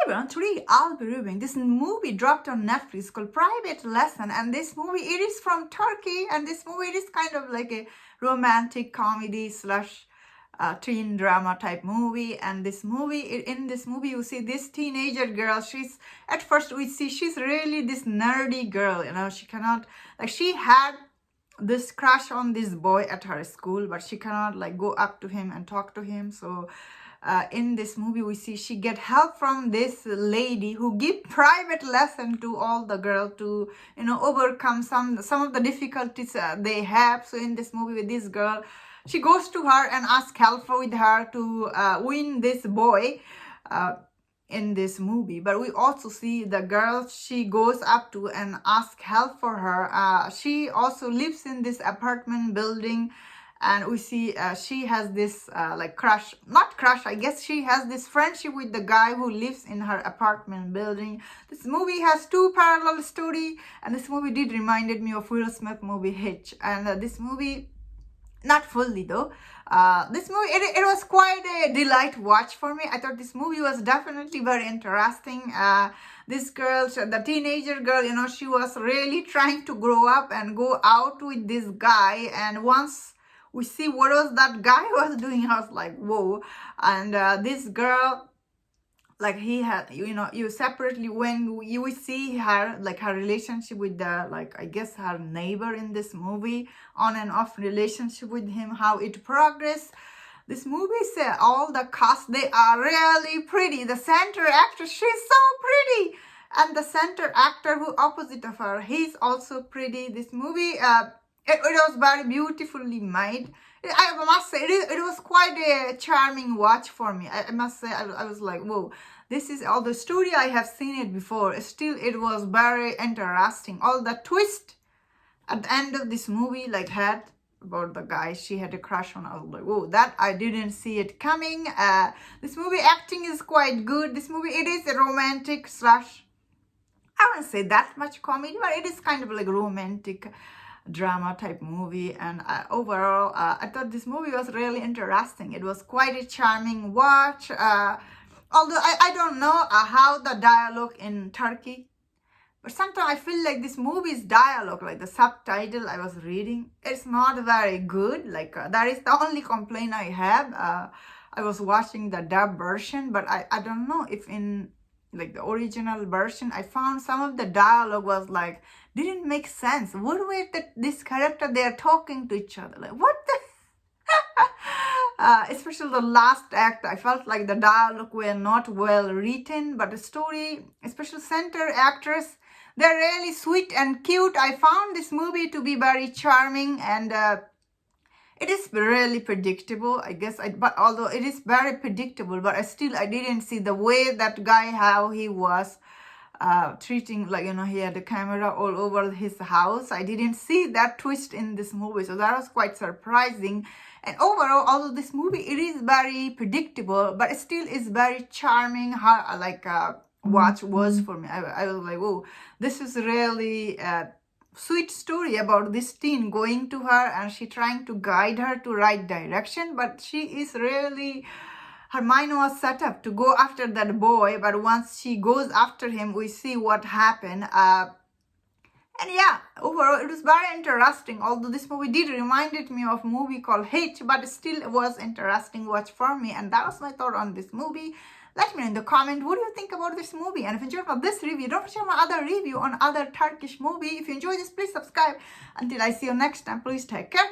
everyone, today I'll be reviewing this movie dropped on Netflix called Private Lesson, and this movie, it is from Turkey, and this movie, it is kind of like a romantic comedy slash teen drama type movie. And this movie, in this movie, you see this teenager girl. She's, at first we see she's really this nerdy girl, she cannot, like, she had this crush on this boy at her school, but she cannot like go up to him and talk to him. So in this movie, we see she get help from this lady who give private lesson to all the girl to overcome some of the difficulties they have. So in this movie with this girl, she goes to her and asks help with her to win this boy in this movie. But we also see the girl she goes up to and asks help for her. She also lives in this apartment building, and we see she has this like crush, not crush, I guess she has this friendship with the guy who lives in her apartment building. This movie has two parallel story, and this movie did reminded me of Will Smith movie Hitch. And this movie, not fully though, this movie, it was quite a delight watch for me. I thought this movie was definitely very interesting. This girl, the teenager girl, she was really trying to grow up and go out with this guy, and once we see what was that guy was doing, I was like, whoa. And this girl, like, he had, you separately, when you will see her, like her relationship with the, like, I guess her neighbor in this movie, on and off relationship with him, how it progressed. This movie, all the cast, they are really pretty. The center actress, she's so pretty. And the center actor who opposite of her, he's also pretty. This movie, it was very beautifully made. I must say, it was quite a charming watch for me. I must say, I was like, whoa, this is all the story. I have seen it before. Still, it was very interesting. All the twist at the end of this movie, like, had about the guy she had a crush on. I was like, whoa, that I didn't see it coming. This movie acting is quite good. This movie, it is a romantic slash, I wouldn't say that much comedy, but it is kind of like romantic drama type movie. And overall, I thought this movie was really interesting. It was quite a charming watch. Although I don't know how the dialogue in Turkey, but sometimes I feel like this movie's dialogue, like the subtitle I was reading, it's not very good. Like that is the only complaint I have. I was watching the dub version, but I don't know if in like the original version, I found some of the dialogue was like, didn't make sense. What were this character, they are talking to each other? Like, what the? Especially the last act, I felt like the dialogue were not well written, but the story, especially center actress, they're really sweet and cute. I found this movie to be very charming, and it is really predictable, I guess. But although it is very predictable, but I didn't see the way that guy, how he was treating, like, he had a camera all over his house. I didn't see that twist in this movie, so that was quite surprising. And overall, although this movie, it is very predictable, but it still is very charming. How like watch was for me. I was like, oh, this is really sweet story about this teen going to her, and she trying to guide her to right direction, but she is really, her mind was set up to go after that boy. But once she goes after him, we see what happened. And yeah, overall, it was very interesting. Although this movie did reminded me of a movie called Hitch, but still it was interesting watch for me. And that was my thought on this movie. Let me know in the comment, what do you think about this movie? And if you enjoyed this review, don't forget my other review on other Turkish movie. If you enjoyed this, please subscribe. Until I see you next time, please take care.